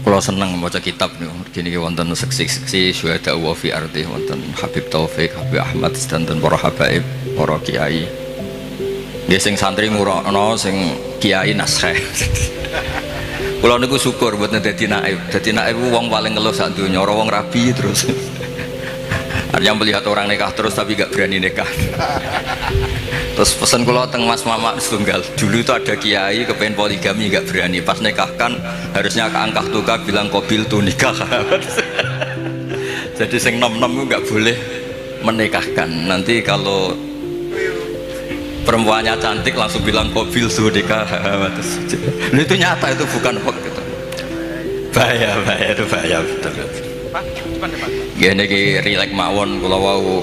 Kalau seneng membaca kitab nih, gini wonten seksi-seksi syuhada wa fi ardi wonten Habib Taufik, Habib Ahmad dan para habaib, para kiai. Dia sing santri ngurono, sing kiai naskah. Kalau niku syukur buat dadi naib. Dadi naib wong paling ngeluh sak donya, ora wong rabi terus. Artinya melihat orang nikah terus tapi gak berani nikah. Terus pesan kalau teng Mas Mama setunggal dulu itu ada kiai kepengen poligami gak berani, pas nikahkan harusnya keangkah tukar bilang kobil tuh nikah. Jadi sing nom-nom gak boleh menikahkan, nanti kalau perempuannya cantik langsung bilang kobil tuh nikah. Nah, itu nyata, itu bukan hoax gitu. Bahaya itu bahaya betul. Gini ki rilek mawon kalau wau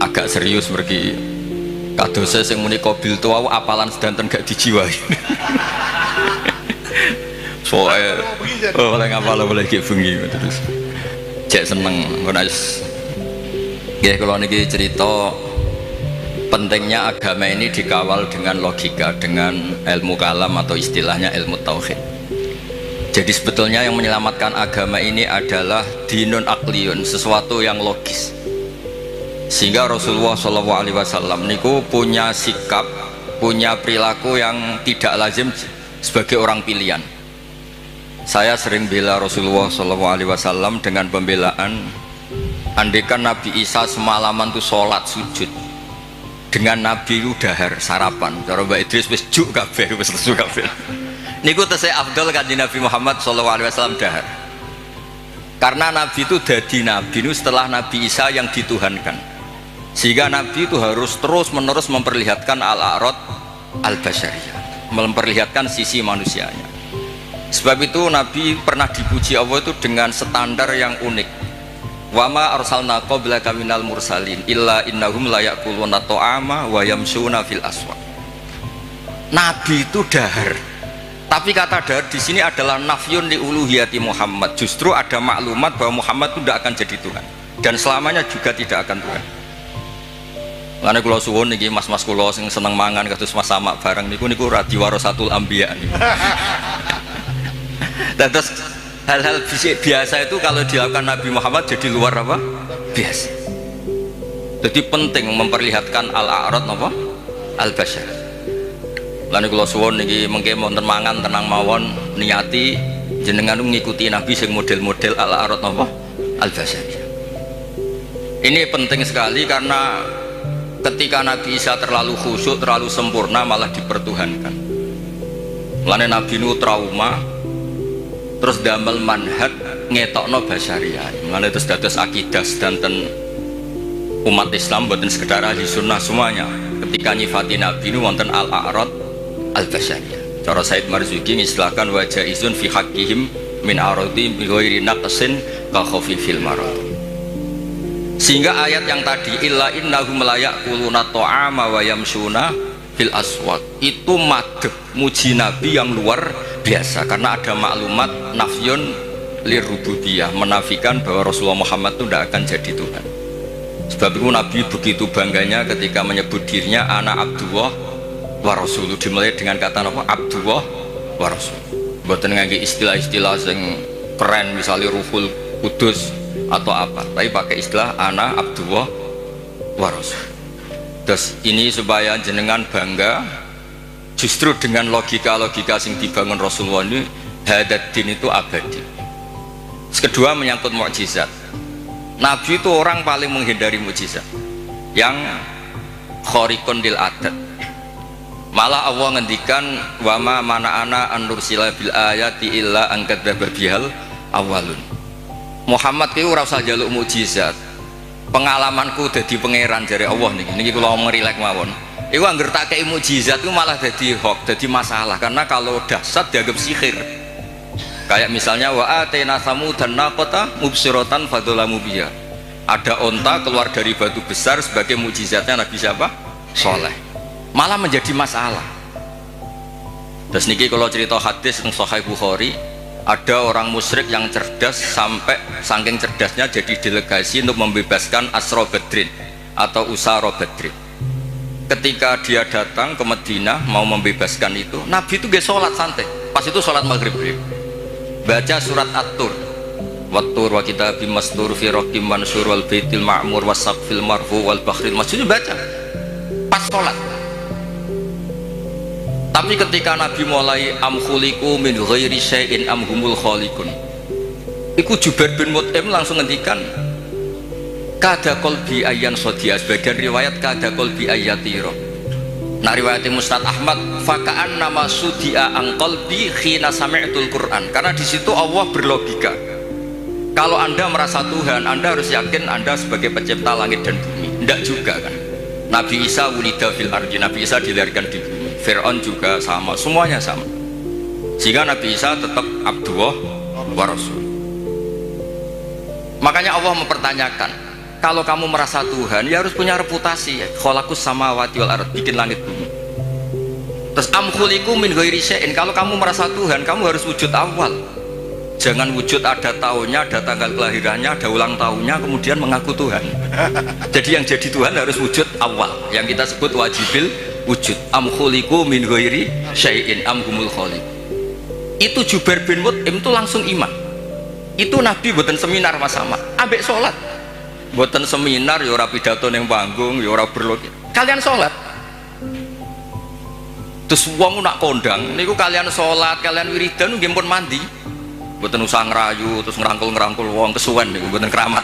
agak serius pergi. Kadose sing muni kobil tuh apalan sedanten gak dijiwai. Soalnya oleh ngapal boleh ki bengi terus. Cek seneng ngono wis. Nggih kula niki cerita pentingnya agama ini dikawal dengan logika, dengan ilmu kalam atau istilahnya ilmu tauhid. Jadi sebetulnya yang menyelamatkan agama ini adalah dinun akliyun, sesuatu yang logis. Sehingga Rasulullah SAW niku punya sikap, punya perilaku yang tidak lazim sebagai orang pilihan. Saya sering bela Rasulullah SAW dengan pembelaan, andaikan Nabi Isa semalaman tuh sholat sujud, dengan Nabi itu dahar sarapan, cara Mbak Idris wis juk kabeh, wis lesu kabeh. Niku tesih afdal kanjeng Nabi Muhammad SAW dahar. Karena Nabi itu dadi Nabi itu setelah Nabi Isa yang dituhankan. Sehingga Nabi itu harus terus menerus memperlihatkan al-a'rad al-basyariyah, memperlihatkan sisi manusianya. Sebab itu Nabi pernah dipuji Allah itu dengan standar yang unik. Wa ma arsalna qablaka minal mursalin illa innahum la ya'kuluna ta'ama wa yamshuna fil aswaq. Nabi itu dahar. Tapi kata dahar di sini adalah nafyun li uluhiyati Muhammad. Justru ada maklumat bahwa Muhammad itu tidak akan jadi Tuhan dan selamanya juga tidak akan Tuhan. Karena kalau suwun niki mas-mas kula sing seneng mangan kados Mas Samak bareng niku radio warasatul anbiya niku. Dan terus hal-hal biasa itu kalau dilakukan Nabi Muhammad jadi luar apa? Biasa. Jadi penting memperlihatkan al-a'rad apa? Al-basyar. Lan kula suwun niki mengke wonten mangan tenang mawon niati jenengan ngikuti Nabi sing model-model al-a'rad apa? Al-basyar. Ini penting sekali karena ketika Nabi Isa terlalu khusyuk, terlalu sempurna malah dipertuhankan. Mulane Nabi nu trauma terus damel manhaj ngetokno basyariah. Mulane terus dados akidah sedanten umat Islam boten sekedar ahli sunnah semuanya. Ketika nyifati Nabi nu wonten al-a'rad al-basyariyah. Cara Said Marzuki ngistilahkan wajah izun fi haqqihim min aradi bi ghairi naqsin ka khafifil marad. Sehingga ayat yang tadi illa innahum la ya'kuluna ta'ama wa yamshuna fil aswaq itu madh muji Nabi yang luar biasa karena ada maklumat nafyun lirububiyah, menafikan bahwa Rasulullah Muhammad itu tidak akan jadi Tuhan. Sebab itu Nabi begitu bangganya ketika menyebut dirinya anak Abdullah wa Rasuluh, dimulai dengan kata apa? Abdullah wa Rasuluh. Mboten ngangge istilah-istilah sing keren misalnya Ruhul Kudus atau apa, tapi pakai istilah ana Abdullah wa Rasul. Terus ini supaya jenengan bangga justru dengan logika-logika sing dibangun Rasulullah ini, hadat din itu abadi. Kedua menyangkut mukjizat. Nabi itu orang paling menghindari mukjizat yang khariqun lil adat. Malah Allah ngendikan wa ma mana'ana an nursila bil ayati illa an kadzdzaba bihal awalun. Muhammad itu ora usah njaluk mukjizat. Pengalamanku dadi pangeran jare Allah niki kula ngerilek mawon. Iku angger tak kei mukjizat itu malah dadi hoax, dadi masalah karena kalau dahsyat dianggap sihir. Kayak misalnya wa atena samudan naqata mubsiratan fadzalamu biha. Ada onta keluar dari batu besar sebagai mukjizatnya Nabi siapa? Soleh. Malah menjadi masalah. Terus niki kalau cerita hadis teng Sahih Bukhari, ada orang musyrik yang cerdas sampai saking cerdasnya jadi delegasi untuk membebaskan Asra Badrin atau Usara Badrin. Ketika dia datang ke Madinah mau membebaskan itu, Nabi itu gak sholat santai. Pas itu sholat maghrib. baca surat At-Tur, Wat-Tur wa kitabim mastur fi raqim mansur wal baitil ma'mur wasaqfil marfu wal bakhril masjid, baca pas sholat. Tapi ketika Nabi mulai am khuliqu min ghairi syai'in am humul khaliqun, iku Jubair bin Mut'im langsung ngendikan kada qalbi ayyan sodiya, sebagian riwayat kada qalbi ayyatiro. Nah riwayat Mustad Ahmad faka'an nama sudia ang qalbi khina sami'tul Quran, karena di situ Allah berlogika kalau Anda merasa Tuhan, Anda harus yakin Anda sebagai pencipta langit dan bumi. Tidak juga kan. Nabi Isa wulida fil ardi, Nabi Isa dilahirkan di bumi. Fir'aun juga sama, semuanya sama. Sehingga Nabi Isa tetap Abdullah wa Rasul. Makanya Allah mempertanyakan, kalau kamu merasa Tuhan, ya harus punya reputasi ya. Khalaqus samawati wal ardh, bikin langit bumi. Terus am khuliqu min ghairi syai'in, kalau kamu merasa Tuhan, kamu harus wujud awal. Jangan wujud ada tahunnya, ada tanggal kelahirannya, ada ulang tahunnya, kemudian mengaku Tuhan. Jadi yang jadi Tuhan harus wujud awal, yang kita sebut wajibil wujud. Am khuliqu min ghairi syai'in am humul khaliq. Itu Jubair bin Mut'im itu langsung iman. Itu Nabi buatan seminar Mas Sama, ambek sholat. Buatan seminar, ya ora pidato ning panggung, ya ora berlogik. Kalian sholat. Terus wong nak kondang, niku kalian sholat, kalian wiridan, nggih pun mandi. Buatan usah ngerayu, terus ngerangkul wong kesuwen niku, buatan keramat.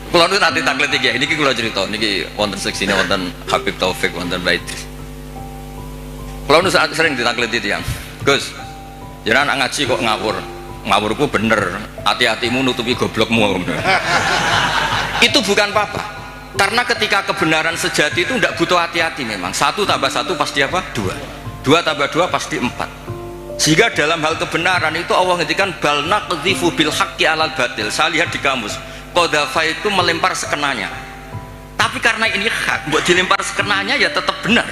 Kalau itu nanti taklid iki, ini kula cerita, niki wonten seksine wonten Habib Taufik, wonten Baidris. Kalau nu sering ditaklid itu yang, Gus, jangan anak ngaji kok ngawur. Ngawurku bener, hati-hatimu nutupi goblokmu. Itu bukan apa-apa, karena ketika kebenaran sejati itu tidak butuh hati-hati memang. 1 tambah 1 pasti apa? 2. 2 tambah 2 pasti 4. Sehingga dalam hal kebenaran itu Allah ngendikan bal naqdhifu bil haqqi alal batil. Saya lihat di kamus, qadhafa itu melempar sekenanya. Tapi karena ini hak, buat dilempar sekenanya ya tetap benar.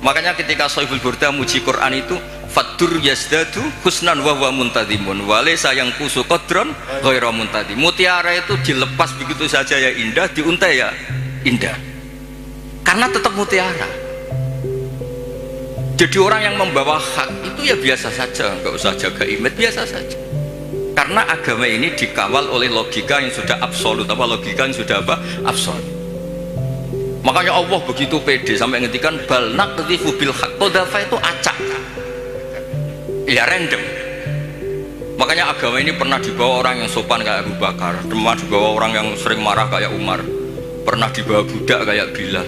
Makanya ketika Shahibul Burda muji Quran itu fadur yazdadu husnan wa huwa muntadimun wa laysa yang kusu qadron ghairu muntadim. Mutiara itu dilepas begitu saja ya indah, diuntai ya indah. Karena tetap mutiara. Jadi orang yang membawa hak itu ya biasa saja, nggak usah jaga image, biasa saja. Karena agama ini dikawal oleh logika yang sudah absolut, apa logika yang sudah apa? Absolut. Makanya Allah begitu pede sampai ngendikan bal naqdhifu bil haqq, qadhafa itu acak. Ya random. Makanya agama ini pernah dibawa orang yang sopan kayak Abu Bakar, pernah dibawa orang yang sering marah kayak Umar, pernah dibawa budak kayak Bilal.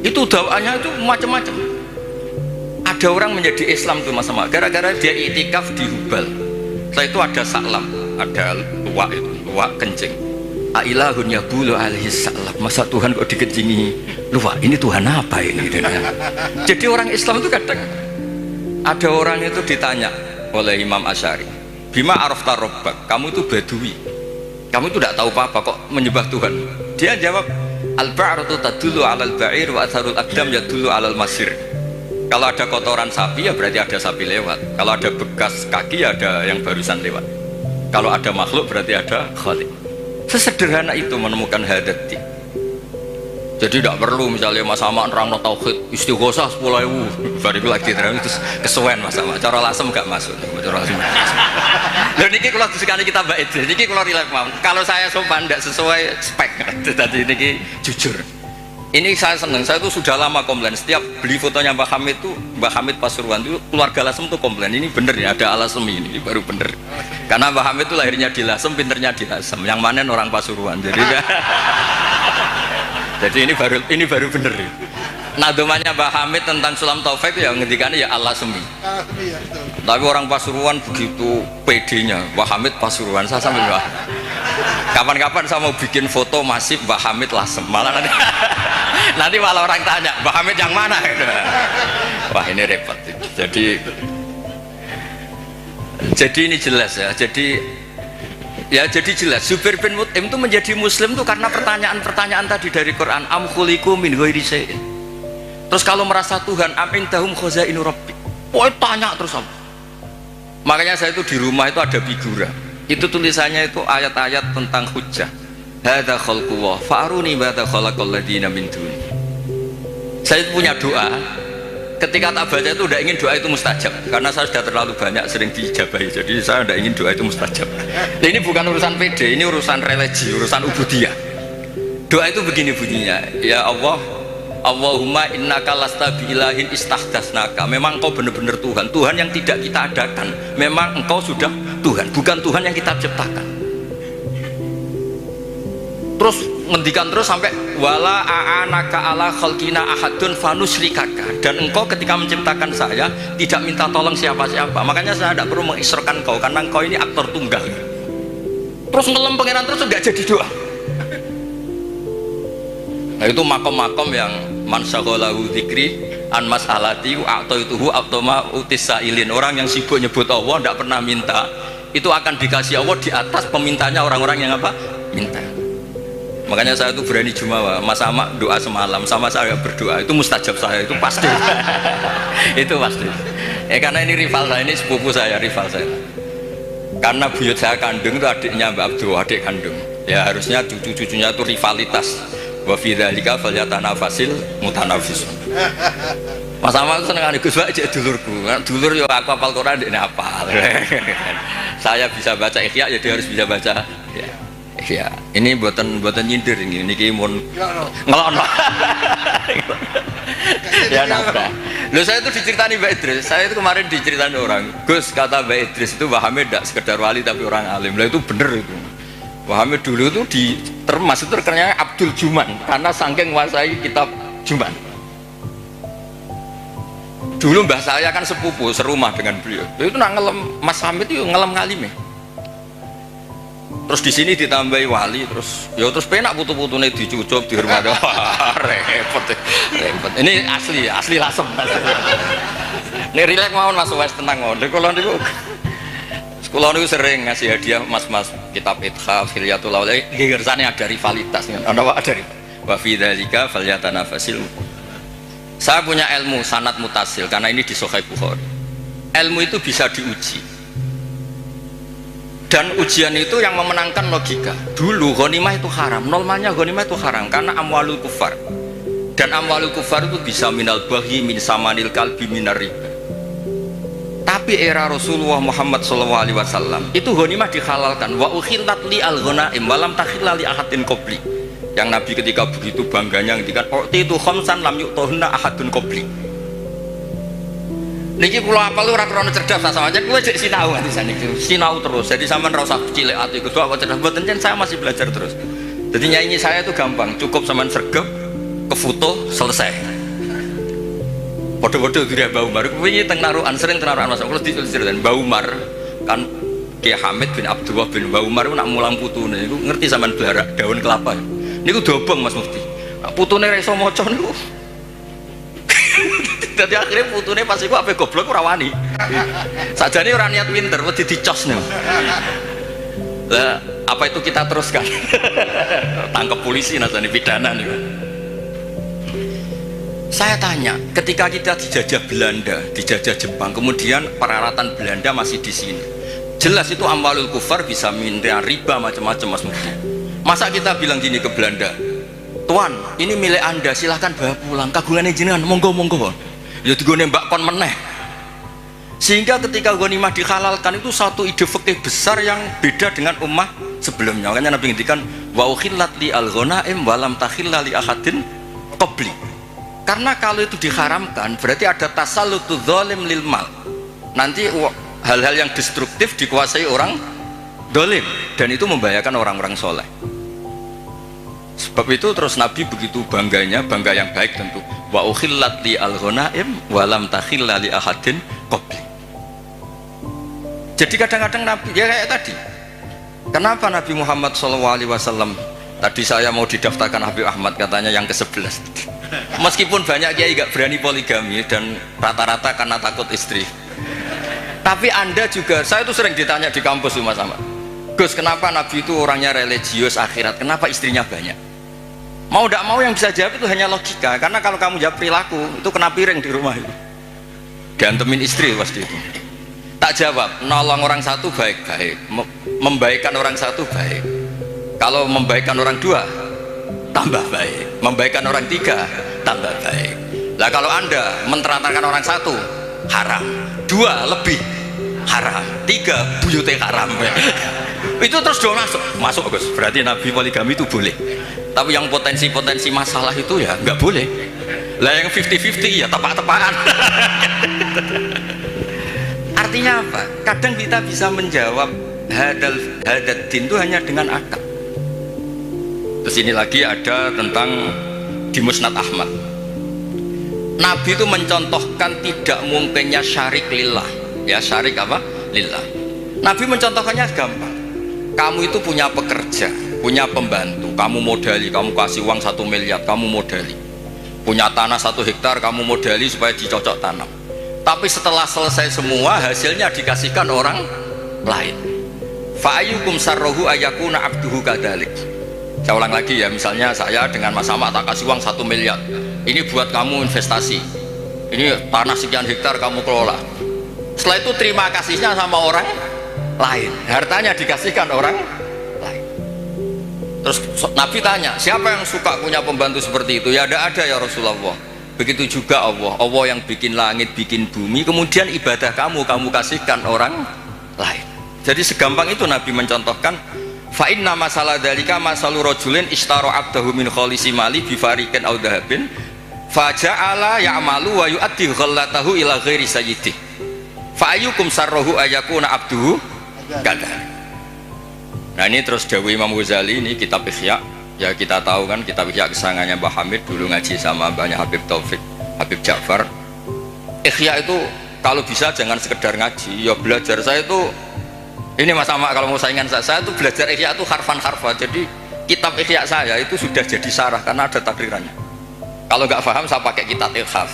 Itu dakwaannya itu macam-macam. Ada orang menjadi Islam tuh Mas Sama, gara-gara dia itikaf di Hubal. Setelah itu ada saklam, ada luwak itu, luwak kencing. Ailahun yabulu alaihi salam. Masa Tuhan kok dikencingi luwak? Ini Tuhan apa ini? Jadi orang Islam itu kadang ada orang itu ditanya oleh Imam Asy'ari, bima arafta rabbak, kamu itu badui, kamu itu tidak tahu apa-apa kok menyembah Tuhan. Dia jawab, al-ba'ratu tadullu 'alal ba'ir wa atharul aqdam yadullu 'alal masir. Kalau ada kotoran sapi ya berarti ada sapi lewat, kalau ada bekas kaki ya ada yang barusan lewat, kalau ada makhluk berarti ada khaliq. Sesederhana itu menemukan hadati. Jadi tidak perlu misalnya Mas Sama nerangno tauhid istighosah 10.000 bariku lagi terus kesuwen Mas Sama, cara lasem gak masuk, cara lasem. Lho niki kula disekani kita Mbak Idris, niki kula rileks mawon. Kalau saya sopan tidak sesuai spek, tadi niki jujur. Ini saya senang, saya itu sudah lama komplain. Setiap beli fotonya Mbak Hamid itu, Mbak Hamid Pasuruan itu keluarga Lasem tuh komplain. Ini bener ya, ada Alasem ini baru bener. Karena Mbak Hamid itu lahirnya di Lasem, pinternya di Lasem. Yang mana orang Pasuruan. Jadi jadi ini baru bener. Nah domannya Mbak Hamid tentang Sulam Taufik ya ngendikannya ya Alasemi. Tapi orang Pasuruan begitu pedenya, Mbak Hamid Pasuruan. Saya sambil Mbak. Kapan-kapan saya mau bikin foto masif Mbak Hamid Lasem, malah nanti malah orang tanya Mbak Hamid yang mana. Wah ini repot. Jadi ini jelas ya. Jadi jelas Jubair bin Mut'im itu menjadi muslim itu karena pertanyaan-pertanyaan tadi dari Quran. Am khuliqu min ghairi syai'in. Terus kalau merasa Tuhan, am indahum khazainu rabbi. Tanya terus apa? Makanya saya itu di rumah itu ada figura. Itu tulisannya itu ayat-ayat tentang hujjah. Hadza khalqullah fa'aruni madza khalaqal ladzina min duni. Saya punya doa. ketika tak baca itu udah ingin doa itu mustajab, karena saya sudah terlalu banyak sering dijabahi, jadi saya udah ingin doa itu mustajab. Nah, ini bukan urusan PD, ini urusan religi, urusan ubudiyah. Doa itu begini bunyinya, ya Allah, Allahumma innaka lasta bi'ilahin istahdasnaka. Memang engkau benar-benar Tuhan, Tuhan yang tidak kita adakan. Memang engkau sudah Tuhan, bukan Tuhan yang kita ciptakan. Terus ngendikan terus sampai wala a'anaka ala khalqina ahadun fanusrikaka. Dan engkau ketika menciptakan saya tidak minta tolong siapa-siapa. Makanya saya tidak perlu mengisrokan kau, karena engkau ini aktor tunggal. Terus ngelem pangeran terus enggak jadi doa. Nah itu makom-makom yang man syaghalahu dzikri an mas'alati a'taituhu automa utisailin. Orang yang sibuk nyebut Allah tidak pernah minta, itu akan dikasih Allah di atas pemintanya orang-orang yang apa? Minta. Makanya saya itu berani jumawa, Mas Amak doa semalam sama saya berdoa, itu mustajab saya, itu pasti. Itu pasti. Karena ini rival saya, ini sepupu saya, rival saya. Karena buyut saya kandung itu adiknya Mbak Abdul, adik kandung. Ya harusnya cucu-cucunya itu rivalitas. Wa fi dzalika falyatanafasil mutanafisun. Mas Amal itu seneng Gus Pak cek dulurku. Dulur yo aku hafal Quran ndekne hafal. Saya bisa baca Ikhya ya dia harus bisa baca ya. Ikhya. Ini buatan nyindir ini niki mun ngelono. Ya nafkah. Loh saya itu diceritani Mbak Idris. Saya itu kemarin diceritain orang. Gus kata Mbak Idris itu pahamnya tidak sekedar wali tapi orang alim. Lah itu bener itu. Muhammad dulu itu termasuk terkenalnya Abdul Juman karena saking menguasai kitab Juman. Dulu mbah saya kan sepupu serumah dengan beliau. Itu nak ngelem Mas Hamid itu ngelem ngalime. Terus di sini ditambahi wali terus penak putu-putune dicucup di rumah. Repot. Ini asli lasem. Ini rileks mawon Mas wes tenang mawon. Kalau niku sekolah itu sering ngasih hadiah mas-mas kitab Ithaf, Hilyatul Awliya. Gegersane ada rivalitas kan. Ada wa fi dzalika falyatanafasil. Saya punya ilmu sanad mutasil karena ini di Sahih Bukhari. Ilmu itu bisa diuji. Dan ujian itu yang memenangkan logika. Dulu ghanimah itu haram, normalnya ghanimah itu haram karena amwalul kufar. Dan amwalul kufar itu bisa minal baghi, min samanil kalbi, minar riba. Tapi era Rasulullah Muhammad SAW itu ghanimah dihalalkan. Wa ukhillat li al-ghanaim walam takhilla li ahadin qabli. Yang Nabi ketika begitu bangganya ngendikan itu khamsan lam yu'tahunna ahadun qabli. Niki kula apal ora krana cerdas sama aja kowe cek sinau nganti saniki. Sinau terus. Jadi sampean ora usah cilik ati kudu apa cerdas mboten saya masih belajar terus. Jadi nyanyi saya itu gampang, cukup sampean sregep, ke foto selesai. Podo-podo diri Mbah Umar, wingi teng narukan sering tenarukan Mas kula diceritain Mbah Umar kan Ki Hamid bin Abdullah bin Mbah Umar nak mulang putune niku ngerti sampean blarak daun kelapa. Niku dobong Mas Mufti. Nak putune ra iso maca niku. Dadi akhirnya putune pas iku ape goblok ora wani. Sajane ora niat winter wedi dicos niku. Lah apa itu kita teruskan? Tangkap polisi nasane pidana niku. Saya tanya, ketika kita dijajah Belanda, dijajah Jepang, kemudian peralatan Belanda masih di sini. Jelas itu amwalul kufar bisa minta riba macam-macam Mas Mufti. Masa kita bilang gini ke Belanda, Tuan, ini milik Anda, silahkan bawa pulang. Kagungannya jenengan, monggo-monggo. Ya digone mbak kon meneh. Sehingga ketika ghanimah dihalalkan itu satu ide fikih besar yang beda dengan ummah sebelumnya. Makanya Nabi ngendikan wa ukhillat li al-ghanaim wa lam takhilla li ahadin qabli. Karena kalau itu diharamkan berarti ada tasallutu dzalim lil mal. Nanti hal-hal yang destruktif dikuasai orang dolim dan itu membahayakan orang-orang soleh. Sebab itu terus Nabi begitu bangganya, bangga yang baik tentu. Wa ukhillat li al-ghanaim wa lam takhilla li ahadin qabli. Jadi kadang-kadang Nabi ya kayak tadi. Kenapa Nabi Muhammad SAW tadi saya mau didaftarkan Habib Ahmad katanya yang ke-11. Meskipun banyak kiai gak berani poligami dan rata-rata karena takut istri. Tapi Anda juga, saya itu sering ditanya di kampus Mas Ahmad. Gus, kenapa Nabi itu orangnya religius akhirat? Kenapa istrinya banyak? Mau tidak mau yang bisa jawab itu hanya logika. Karena kalau kamu jawab perilaku, itu kena piring di rumah itu. Diantemin istri pasti itu. Tak jawab, nolong orang satu baik-baik, membaikkan orang satu baik. Kalau membaikkan orang dua, tambah baik. Membaikkan orang tiga, tambah baik. Lah kalau Anda mentelantarkan orang satu haram, dua lebih haram, tiga buyute haram. Itu terus doa masuk Gus. Berarti Nabi poligami itu boleh. Tapi yang potensi-potensi masalah itu ya nggak boleh. Lah yang 50-50 ya tepak-tepakan. Artinya apa? Kadang kita bisa menjawab hadad din itu hanya dengan akal. Terus ini lagi ada tentang di Musnad Ahmad. Nabi itu mencontohkan tidak mungkinnya syarik lillah. Ya, syarik apa? Lillah. Nabi mencontohkannya gampang. Kamu itu punya pekerja, punya pembantu, kamu modali, kamu kasih uang 1 miliar, kamu modali. Punya tanah 1 hektar, kamu modali supaya dicocok tanam. Tapi setelah selesai semua, hasilnya dikasihkan orang lain. Fa'ayyukum sarrohu ayakuna abduhu kadalik. Saya ulang lagi ya, misalnya saya dengan Mas Ahmad tak kasih uang 1 miliar. Ini buat kamu investasi. Ini tanah sekian hektar kamu kelola. Setelah itu terima kasihnya sama orang lain. Hartanya dikasihkan orang lain. Terus Nabi tanya, siapa yang suka punya pembantu seperti itu? Ya ada ya Rasulullah. Begitu juga Allah yang bikin langit, bikin bumi, kemudian ibadah kamu kasihkan orang lain. Jadi segampang itu Nabi mencontohkan, fa inna masalah dalika masalu rajulin ishtara abdahu min khalisi mali bi fariqin aw dhahabin fa ja'ala ya'malu wa yu'addi ghallatahu ila ghairi sayyidih fa ayyukum sarruhu ayakuna abduhu kata. Nah ini terus dawuh Imam Ghazali, ini kitab Ihya. Ya kita tahu kan kitab Ihya kesangannya Mbah Hamid, dulu ngaji sama banyak Habib Taufik, Habib Ja'far. Ihya itu kalau bisa jangan sekedar ngaji, ya belajar. Saya itu ini Mas Ahmad kalau mau saingan saya itu belajar Ihya itu harfan-harfa. Jadi kitab Ihya saya itu sudah jadi sarah karena ada takrirannya. Kalau nggak paham saya pakai kitab Ilhaf.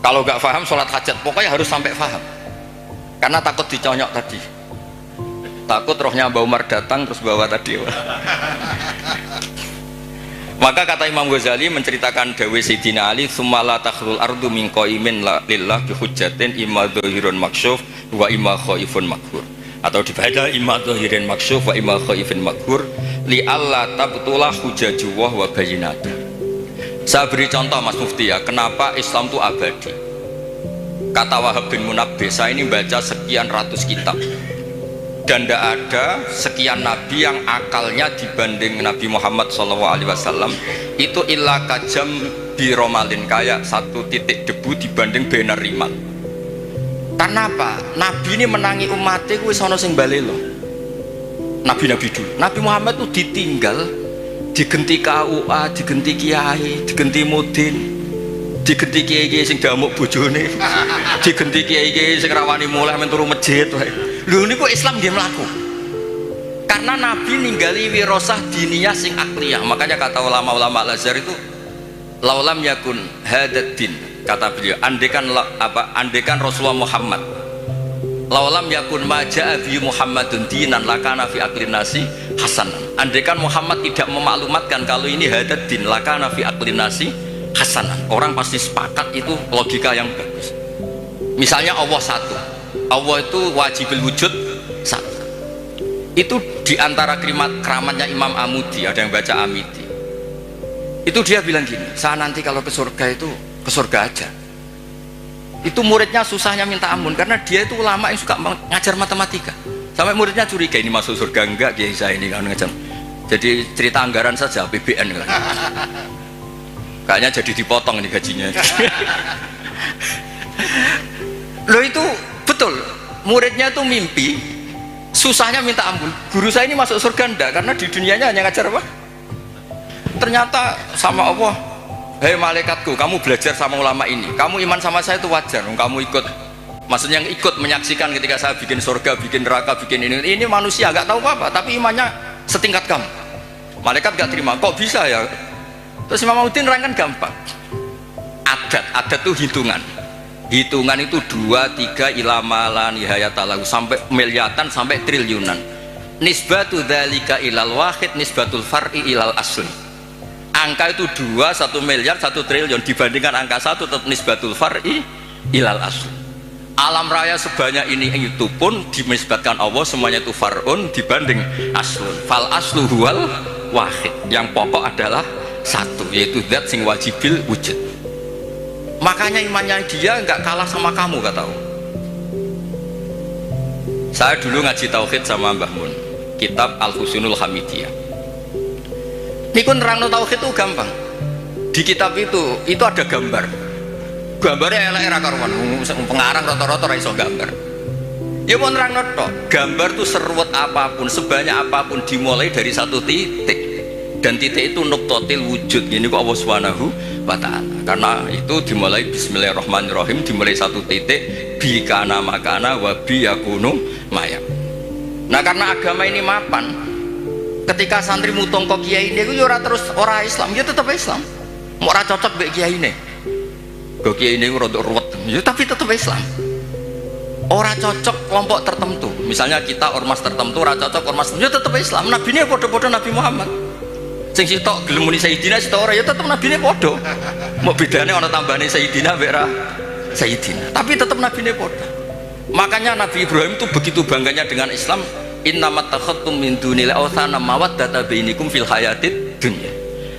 Kalau nggak paham sholat hajat, pokoknya harus sampai paham. Karena takut diconyok tadi. Takut rohnya Mbak Umar datang terus bawa tadi. Maka kata Imam Ghazali menceritakan dawe Sayyidina Ali, "Tsumma takhlul ardu min qaimin lillah bi hujjatin imma dhahirun maksyuf wa imma khaifun maghfur." Atau dibaca imma dhahirin maksyuf wa imma khaifun maghfur li alla tabtulah hujajuwah wa bayyinat. Saya beri contoh Mas Mufti ya, kenapa Islam itu abadi. Kata Wahab bin Munabbih, saya ini baca sekian ratus kitab dan tidak ada sekian nabi yang akalnya dibanding Nabi Muhammad SAW itu illa kajam biromalin, kayak 1 titik debu dibanding benar rimal. Karena apa? Nabi ini menangi umatnya kuwi sono sing bali lho. Nabi-nabi dulu. Nabi Muhammad itu ditinggal, digenti KUA, digenti kiai, digenti mudin, digenti kiai sing damuk bojone, digenti kiai sing rawani mulai men turu masjid wae. Lho niku Islam nggih mlaku. Karena Nabi ninggali wirasah diniyah sing akliyah. Makanya kata ulama-ulama Al-Azhar itu laulam yakun hadad din, kata beliau, andekan Rasulullah Muhammad laulam yakun maja'a bi Muhammadun dinan lakana fi aqlin nasi hasanan. Andekan Muhammad tidak memaklumatkan kalau ini hadad din lakana fi aqlin nasi hasanan, orang pasti sepakat itu logika yang bagus. Misalnya Allah satu, Allah itu wajibul wujud satu. Itu diantara keramatnya Imam Amudi, ada yang baca Amidi. Itu dia bilang gini, saya nanti kalau ke surga itu ke surga aja. Itu muridnya susahnya minta ampun karena dia itu ulama yang suka ngajar matematika. Sampai muridnya curiga, ini masuk surga enggak kiai saya ini kan ngajar. Jadi cerita anggaran saja APBN kan. Kayaknya jadi dipotong nih gajinya. Loh itu betul, muridnya itu mimpi susahnya minta ampun, guru saya ini masuk surga enggak, karena di dunianya hanya ngajar apa? Ternyata sama Allah, hei malaikatku, kamu belajar sama ulama ini, kamu iman sama saya itu wajar, kamu ikut, maksudnya yang ikut menyaksikan ketika saya bikin surga, bikin neraka, bikin ini manusia nggak tahu apa, tapi imannya setingkat kamu. Malaikat nggak terima, kok bisa ya? Terus Imam Udin nerangkan gampang, adat itu hitungan itu 2, 3 ilamalan nihayatalahu sampai miliatan sampai triliunan. Nisbatu dzalika ilal wahid nisbatul far'i ilal asli. Angka itu 2, 1 miliar, 1 triliun dibandingkan angka 1 tetap nisbatul far'i ilal asli. Alam raya sebanyak ini itu pun dinisbatkan Allah semuanya itu far'un dibanding aslun. Fal aslu huwal wahid. Yang pokok adalah satu, yaitu zat sing wajibil wujud. makanya imannya dia nggak kalah sama kamu, kata Allah. Saya dulu ngaji tauhid sama Mbah Mun, kitab Al-Husnul Hamidiyah. Niku nerangno tauhid itu gampang. Di kitab itu ada gambar. Gambarnya elek ra karuan, pengarang rata-rata ra iso gambar. Ya mau nerangno tok, gambar itu seruat apapun, sebanyak apapun dimulai dari satu titik. Dan titik itu nuqtatil wujud. Ini kok Allah Subhanahu wa ta'ala. Karena itu dimulai bismillahirrahmanirrahim, dimulai satu titik bi kana makana wa bi yakunu maya. Nah, karena agama ini mapan, ketika santri mutong kok kiai ini itu ora terus ora Islam, ya tetap Islam. Mau ora cocok mbek kiai ini. Kok kiai ini rada ruwet, ya tapi tetap Islam. Ora cocok kelompok tertentu. Misalnya kita ormas tertentu ora cocok ormas, ya tetap Islam. Nabi ini padha-padha Nabi Muhammad. Sing sitok gelem muni Sayyidina sitok ora ya tetap Nabi ini padha. Mau bedane ana tambahane Sayyidina mbek ra Sayyidina. Tapi tetap Nabi ini padha. Makanya Nabi Ibrahim itu begitu bangganya dengan Islam. Innamat takhattum min dunil awthana mawaddata bainikum fil hayatid dunya.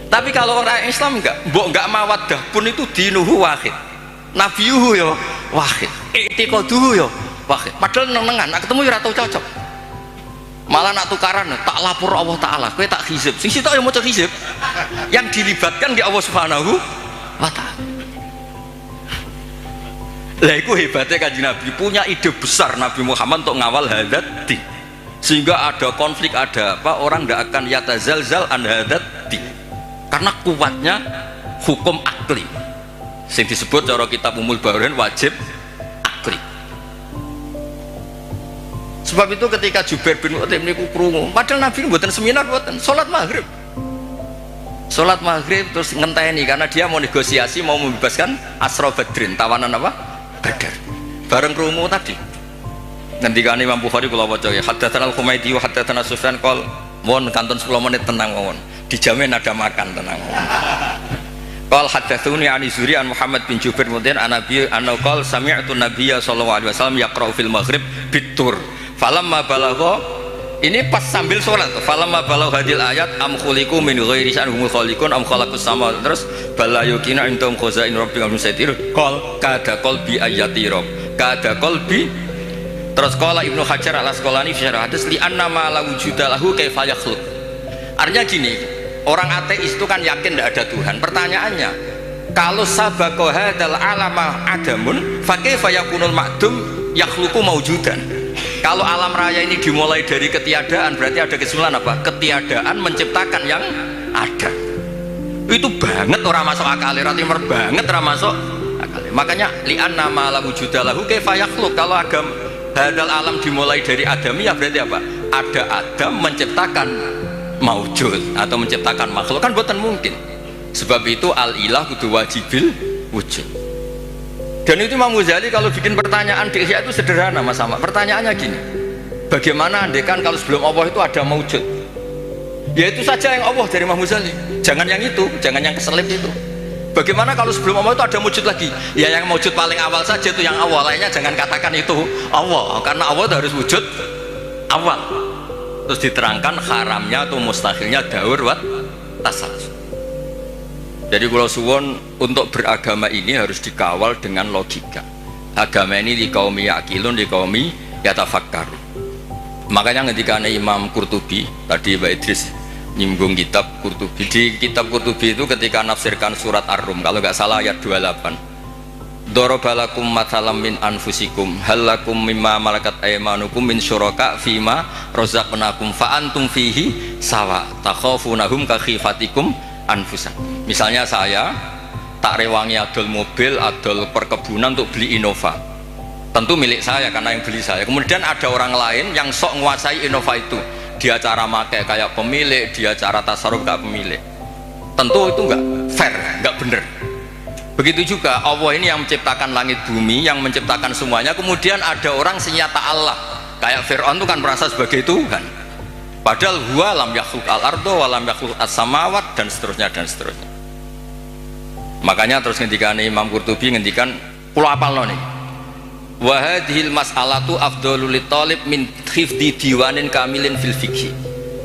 Tapi kalau orang Islam enggak mawaddah pun itu dinuhu wahid. Nabiyuhu ya wahid. I'tiqaduhu ya wahid. Padahal nenengan nak ketemu ya ora tau cocok. Malah nak tukaran tak lapor Allah taala, kowe tak hizib. Sing sitok ya maca hizib. Yang dilibatkan di Allah Subhanahu wa taala. Lah iku hebatnya Kanjeng Nabi, punya ide besar Nabi Muhammad untuk ngawal hadat din. Sehingga ada konflik, ada apa, orang nggak akan yatazalzal an hadat din. Karena kuatnya hukum akli. Yang disebut cara kitab Umul Bawain wajib akli. Sebab itu ketika Jubair bin Mut'im niku krungu, padahal Nabi mboten seminar, mboten salat maghrib. Salat maghrib terus ngenteni karena dia mau negosiasi, mau membebaskan Asra Badrin, tawanan apa? Badar. Bareng krungu tadi. Ngendikane Imam Bukhari kula waca ya, haddatsana Al-Humaydi wa haddatsana Sufyan qol, mohon kantun 10 menit tenang mawon. Dijamin ada makan tenang. Qal haddatsuni an Zuri an Muhammad bin Jubair mudin an Nabi anna qal sami'tu Nabiyya sallallahu alaihi wasallam yaqra'u fil maghrib bitur. Falamma balagha, ini pas sambil sholat. Falamma balagha hadil ayat am khuliqu min ghairi sya'hum khaliqun am khalaqus sama, terus bala yukina intum khazain rabbika musaitir qal kada qalbi ayati rabb kada qalbi. Terus qala Ibnu Hajar al-Asqalani fi syarh hadis li anna ma la wujuda lahu kaifa yakhluq. Artinya gini, orang ateis itu kan yakin tidak ada Tuhan. Pertanyaannya, kalau sabaqo hadzal alama adamun fa kaifa yakunul ma'dum yakhluqu maujudan. Kalau alam raya ini dimulai dari ketiadaan, berarti ada kesimpulan apa? Ketiadaan menciptakan yang ada. Itu banget orang masuk akal, timur banget orang masuk akal. Makanya li'anna ma la wujuda lahu kaifa yakhluq. Kalau agama hadal alam dimulai dari adamiyah, berarti apa? Ada Adam menciptakan maujud atau menciptakan makhluk, kan buatan mungkin. Sebab itu al-ilah kudu wajibil wujud. Dan itu Imam Ghazali kalau bikin pertanyaan di Ihya itu sederhana Mas Ahmad. Pertanyaannya gini, bagaimana andekan kalau sebelum Allah itu ada maujud? Ya itu saja yang Allah dari Imam Ghazali. Jangan yang itu, jangan yang keselip itu. Bagaimana kalau sebelum Allah itu ada wujud lagi? Ya yang wujud paling awal saja itu yang awal, lainnya jangan katakan itu Allah, karena Allah itu harus wujud awal. Terus diterangkan haramnya atau mustahilnya daur wat tasalsul. Jadi kalau suwon untuk beragama ini harus dikawal dengan logika. Agama ini di kaum yakilun, di kaum yatafakkaru. Makanya ketika Imam Qurtubi tadi Mbak Idris nyinggung kitab Qurtubi, di kitab Qurtubi itu ketika nafsirkan surat Ar-Rum, kalau nggak salah ayat 28, dorobalakum mathalam min anfusikum halakum mimma malakat aymanukum min syuraka fima rozaqnakum fa antum fihi sawa takhafunahum ka khifatikum anfusakum. Misalnya saya tak rewangi adol mobil, adol perkebunan untuk beli Innova, tentu milik saya karena yang beli saya. Kemudian ada orang lain yang sok menguasai Innova itu, dia cara pakai kayak pemilik, dia cara tasarruf kayak pemilik. Tentu itu enggak fair, enggak benar. Begitu juga Allah ini yang menciptakan langit bumi, yang menciptakan semuanya. Kemudian ada orang senyata Allah, kayak Fir'aun itu kan merasa sebagai Tuhan, padahal huwa lam yakhluq al-ardo wa lam yakhluq as-samawat, dan seterusnya dan seterusnya. Makanya terus ngendikan Imam Qurtubi ngendikan kula apalno nih, wa hadhil mas'alatu afdhalu li talib min hifdhi diwanin kamilin fil fiqh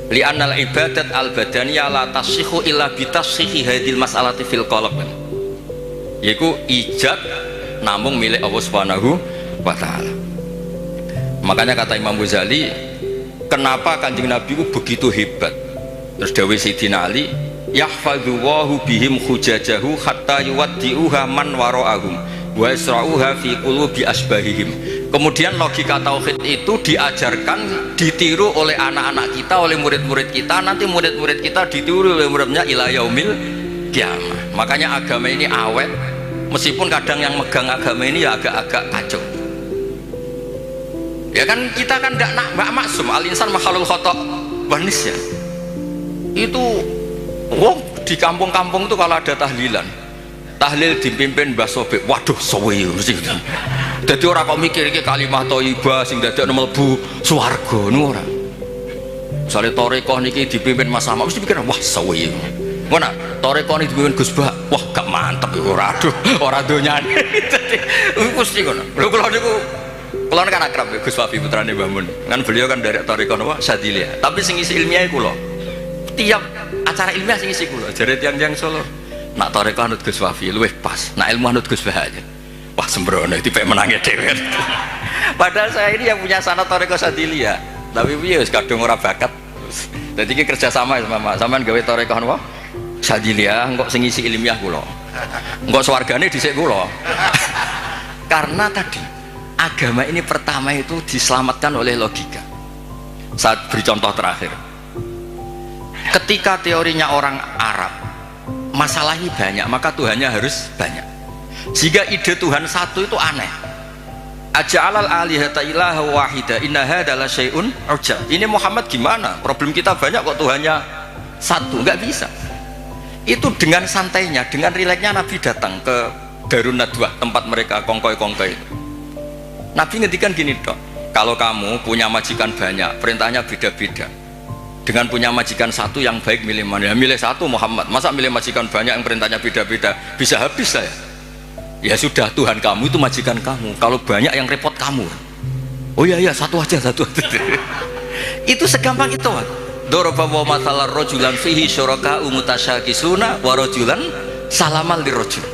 li anna al ibadat al badaniyah la tashihu illa bi tashihi hadhil mas'alati fil qalb. yaitu ijab namung milik Allah Subhanahu wa ta'ala. Makanya kata Imam Ghazali, kenapa Kanjeng Nabi itu begitu hebat? Terus dawuh Sayyidina Ali, yahfadzuwahu bihim hujajahu hatta yuwaddi'uha man wara'ahum wa yasra'uha fi qulubi asbahihim. Kemudian logika tauhid itu diajarkan, ditiru oleh anak-anak kita, oleh murid-murid kita, nanti murid-murid kita ditiru oleh muridnya ila yaumil kiamah. Makanya agama ini awet, meskipun kadang yang megang agama ini ya agak-agak kacau. Ya kan kita kan tidak maksum, al-insan makhluk khata' wa nisyan. Itu di kampung-kampung itu kalau ada tahlilan, tahlil dipimpin Mbah Sobek, waduh suwe gitu. Jadi orang kok mikir iki kalimah thayyibah sing dadekno mlebu swarga niku ora. Misale tarekah niki dipimpin Mas Ahmad mesti pikir wah suwe. Ngono, tarekah niki dipimpin Gus Bah, wah gak mantep iku ora, aduh ora donyane. Dadi mesti ngono. Lho kula niku kan akrab Gus Wafi putrane Mbah Mun. Kan beliau kan dari tarekah napa Sadilia. Tapi sing isi ilmiah kula. Tiap acara ilmiah sing isi kula jare tiyang-tiyang Solo. Nak tarekah anut Gus Wafi luwih pas. Nak ilmu anut Gus Bah aja. Wah sembrono itu pek menangnya dewe. Padahal saya ini yang punya sanad tarekah Sadilia. Tapi piye wis kadung ora bakat. Dadi iki kerja sama sama sampean gawe tarekah napa? Sadilia engko sing isi ilmiah kula. Engko swargane dhisik kula. Karena tadi agama ini pertama itu diselamatkan oleh logika. Saat beri contoh terakhir. Ketika teorinya orang Arab, masalahnya banyak, maka Tuhannya harus banyak. Jika ide Tuhan satu itu aneh. Aja'alal alihata ilaha wahida inna hadza la syai'un ujab. Ini Muhammad gimana? Problem kita banyak kok Tuhannya satu, nggak bisa. Itu dengan santainya, dengan rileksnya Nabi datang ke Darun Nadwah, tempat mereka kongkoi-kongkoi. Nabi ngendikan gini dok, kalau kamu punya majikan banyak, perintahnya beda-beda. Dengan punya majikan satu yang baik milih mana? Ya, milih satu Muhammad. Masa milih majikan banyak yang perintahnya beda-beda? Bisa habis saya. Ya sudah, Tuhan kamu itu majikan kamu. Kalau banyak yang repot kamu. Oh iya satu aja. Itu segampang itu. Daraba wa mathalar rajulan fihi syuraka mutasyakisuna wa rajulan salamal lirajul.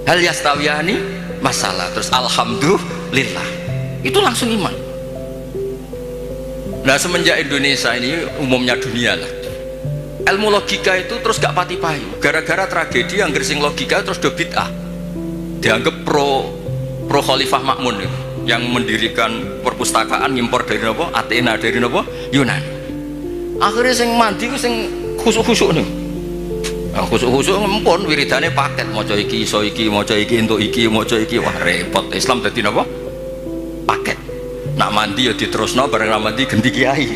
Hal yastawiyani masalah. Terus alhamdulillah. Itu langsung iman. Nah semenjak Indonesia ini umumnya dunia lah, ilmu logika itu terus gak pati payu gara-gara tragedi yang gersing logika terus do bid'ah, dianggap pro Khalifah Makmun yang mendirikan perpustakaan ngimpor dari nopo Athena, dari nopo Yunani. Akhirnya sing mandi sing khusuk-khusuk nih, khusuk-khusuk ngempon wiridane paket, maca iki iso iki, maca iki entuk iki, maca iki, wah repot. Islam dadi nopo paket. Nak mandi ya diterusno bareng mandi ganti kiai.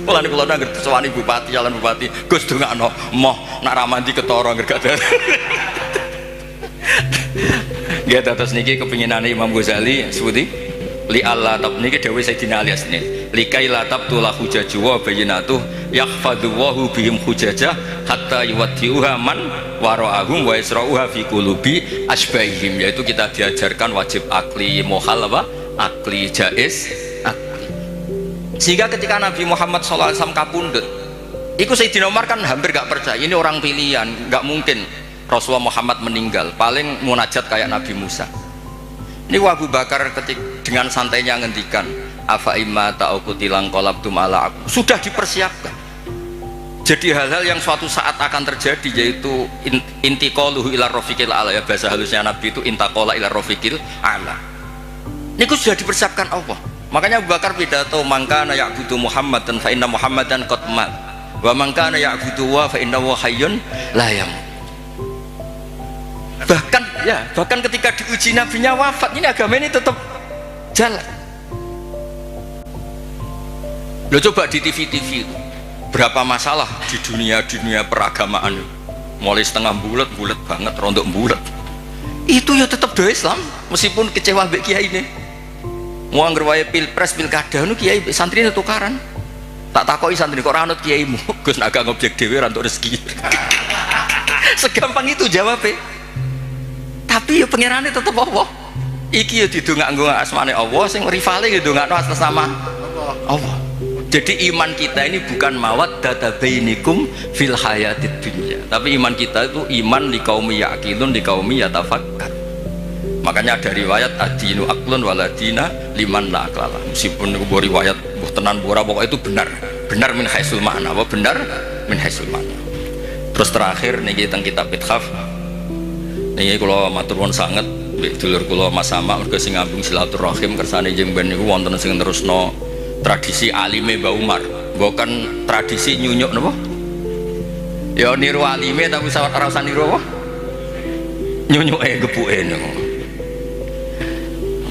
Kula niku kula ngerti sewani bupati, calon bupati, Gus dongakno moh nak ra mandi ketara ngergat. Nggih terus niki kepinginane Imam Ghazali sebuti li Allah tab niki dawuh Sayyidina Ali asline likai la tabtu la hujaju wa bayyinatu yahfadhu wahu bihim hujajah hatta yuwaddi'uha man wara'ahum wa yasra'uha fi qulubi asbahihim. Yaitu kita diajarkan wajib akli mohal apa? Akli jaiz akli. Sehingga ketika Nabi Muhammad SAW kapundhut, itu Sayyidina Umar kan hampir gak percaya ini orang pilihan, gak mungkin Rasulullah Muhammad meninggal, paling munajat kayak Nabi Musa. Ini Abu Bakar dengan santainya ngendikan afa imma ta'ukutilang qalabtum ala aku. Sudah dipersiapkan. Jadi hal-hal yang suatu saat akan terjadi, yaitu intiqaluhu ila rafiqil ala, ya bahasa halusnya Nabi itu intaqala ila rafiqil ala. Ini sudah dipersiapkan Allah. Makanya Abu Bakar pidato mangkana ya'budu Muhammadan fa inna Muhammadan qad mat wa mangkana ya'budu wa fa innahu hayyun la yamut. Bahkan ketika diuji nabinya wafat, ini agama ini tetap jalan. Lo coba di TV berapa masalah di dunia peragamaan, mulai setengah bulat banget, rontok bulat. Itu ya tetap do Islam meskipun kecewa mbek kiai ini. Mau ngerwae pilpres pilkada nu kiai santri itu tukaran. Tak takoki santri kok ora anut kiaimu. Gus nak gak ngobjek dhewe ora entuk rezeki. Segampang itu jawabnya. Tapi ya pangerane tetep Allah. Iki ya didongakno asmane Allah, sing rivale ya dongakno atas nama Allah. Jadi iman kita ini bukan mawaddah bainikum fil hayatid dunya, Tapi iman kita itu iman di kaum yaqilun, di kaum yatafakkar. Makanya ada riwayat adinu aklun waladina liman la aklala. Meskipun itu riwayat tenan bora, pokoknya itu benar min haisul makna. Apa benar min haisul makna. Terus terakhir niki teng kitab Ithaf niki kula matur nuwun sanget mbek dulur kula Mas Sama mergo sing ngambung silaturahim kersane jeung ben niku wonten sing terusno tradisi alime Mbah Umar, bukan tradisi nyunyuk napa? Ya niru alime tapi ora usah niru apa? Nyunyuke gepuke niku.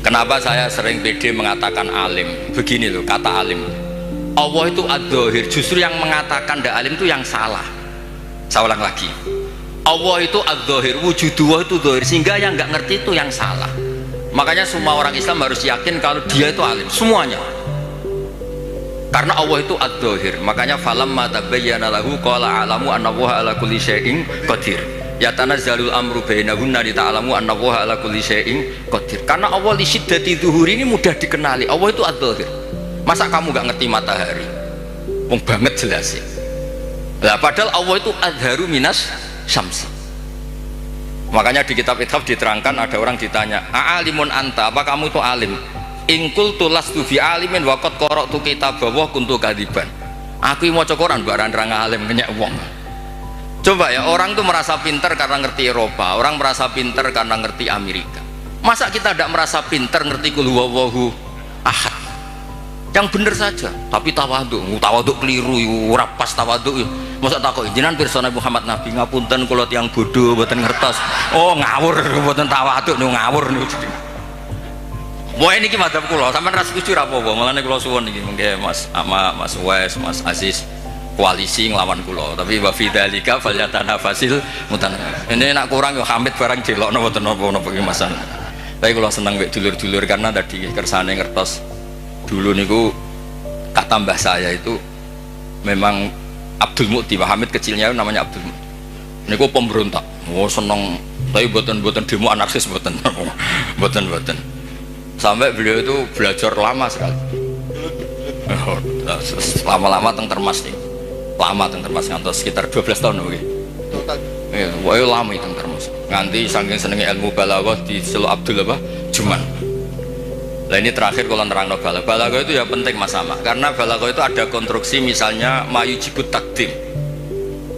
Kenapa saya sering pede mengatakan alim? Begini loh kata alim. Allah itu ad-dhahir, justru yang mengatakan ndak alim itu yang salah. Saya ulang lagi. Allah itu ad-dhahir, wujudullah itu dhahir, sehingga yang nggak ngerti itu yang salah. Makanya semua orang Islam harus yakin kalau dia itu alim, semuanya. Karena Allah itu ad-dhahir. Makanya falamma tabayyana lahu qala a'lamu anna Allaha ala kulli syai'in qadir. Ya tanazzalul amru bainahunna li ta'lamu anna Allaha ala kulli syai'in qadir. Karena Allah li syiddati dzuhuri ini mudah dikenali. Allah itu ad-dhahir. Masa kamu nggak ngerti matahari? Wong banget jelas. Lah padahal Allah itu adharu minas syamsi. Makanya di kitab Ithaf diterangkan, ada orang ditanya, "A'alimun anta? Apa kamu itu alim?" Ingkul tulas tu fi alimin waqad qara'tu kitab wa kuntu kadiban. Aku maca Quran barang nerang alim kenyek wong. Coba ya, orang tuh merasa pinter karena ngerti Eropa, orang merasa pinter karena ngerti Amerika. Masa kita tidak merasa pinter ngerti kul huwallahu ahad? Yang bener saja, tapi tawaduk keliru, ora pas tawaduk. Masa takok jenengan pirsa Muhammad Nabi ngapunten kula tiyang bodoh mboten ngertos. Oh ngawur mboten tawaduk niku ngawur niku. Wah ini ki madzhab kula, sampean ra setuju ra apa-apa. Mulane kula suwun iki mengke Mas Ama, Mas Wes, Mas Aziz koalisi nglawan kula. Tapi wa fi dzalika falyatanafasil mutanafis. Ini nak kurang yo Hamid barang delokno mboten napa-napa iki Mas. Tapi kula seneng mek dulur-dulur karena tadi kersane ngertos. Dulu niku kata mbah saya itu memang Abdul Mukti, Pak Hamid kecilnya namanya Abdul Mukti. Niku pemberontak. Oh seneng, tapi buatan demo anarkis buatan. Sampai beliau itu belajar lama sekali. Lama-lama teng Termas nih. Lama teng Termas ngantos sekitar 12 tahun oke. Iya, wae lama teng Termas. Nganti saking senenge ilmu balaghah diceluk Abdul apa? Juman. Nah ini terakhir kalau nerangno balaghah itu ya penting Mas Sama, karena balaghah itu ada konstruksi misalnya mayujibut takdim.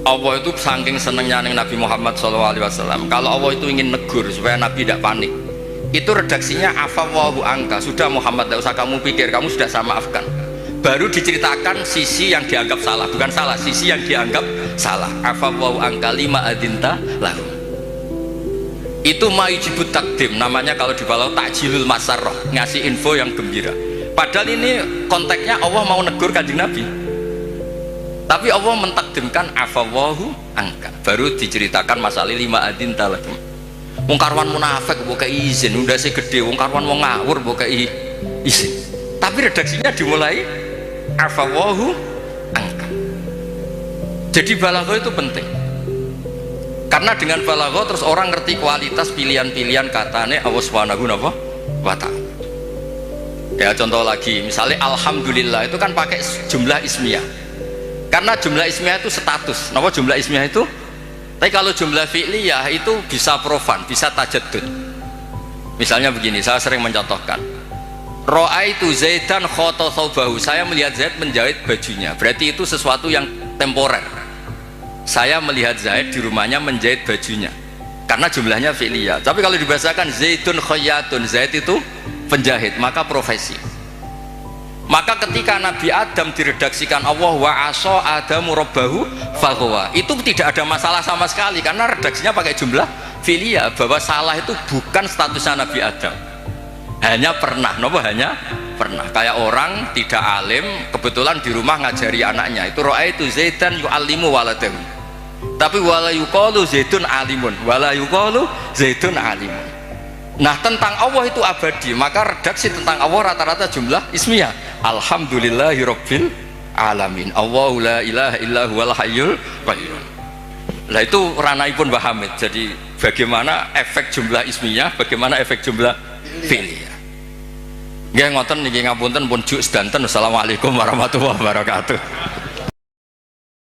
Allah itu saking senengnya Nabi Muhammad SAW, kalau Allah itu ingin negur supaya Nabi tidak panik, itu redaksinya afawwahu angka, sudah Muhammad tidak usah kamu pikir, kamu sudah saya maafkan. Baru diceritakan sisi yang dianggap salah, bukan salah, sisi yang dianggap salah. Afawwahu angka lima adinta lahu. Itu mayujibut takdim, namanya kalau di balaghah takjilul masarrah, ngasih info yang gembira. Padahal ini konteksnya Allah mau negur kanjeng Nabi, tapi Allah mentakdimkan afawwahu angka, baru diceritakan masalah lima adin talakum. Wong karwan munafik mbok kei izin, ndase gede, wong karwan wong ngawur mbok kei izin. Tapi redaksinya dimulai afawwahu angka. Jadi balaghah itu penting. Karena dengan balaghah terus orang ngerti kualitas pilihan-pilihan katane Allah Subhanahu wa ta'ala. Ya contoh lagi, misalnya alhamdulillah itu kan pakai jumlah ismiyah. Karena jumlah ismiyah itu status. Napa jumlah ismiyah itu? Tapi kalau jumlah fi'liyah itu bisa profan, bisa tajaddud. Misalnya begini, saya sering mencontohkan. Ra'aitu Zaidan khata thawbahu. Saya melihat Zaid menjahit bajunya. Berarti itu sesuatu yang temporer. Saya melihat Zaid di rumahnya menjahit bajunya, karena jumlahnya fi'liyah. Tapi kalau dibahasakan Zaidun khayyatun, Zaid itu penjahit, maka profesi. Maka ketika Nabi Adam diredaksikan Allah wa asa adamu rabbahu faghwa, itu tidak ada masalah sama sekali, karena redaksinya pakai jumlah fi'liyah, bahwa salah itu bukan statusnya Nabi Adam, hanya pernah, hanya pernah. Kayak orang tidak alim kebetulan di rumah ngajari anaknya, itu ra'aitu Zaidan yu'allimu waladahu. Tapi wala yuqalu Zaidun alimun, wala yuqalu Zaidun alimun. Nah tentang Allah itu abadi, maka redaksi tentang Allah rata-rata jumlah ismiyah. Alhamdulillahi rabbil alamin, Allahu la ilaha illa huwal hayyul qayyum. Nah itu ranahipun Mbah Hamid. Jadi bagaimana efek jumlah ismiyah, bagaimana efek jumlah fi'liyah. Nggih ngoten niki ngapunten pun juk sedanten. Assalamualaikum warahmatullahi wabarakatuh.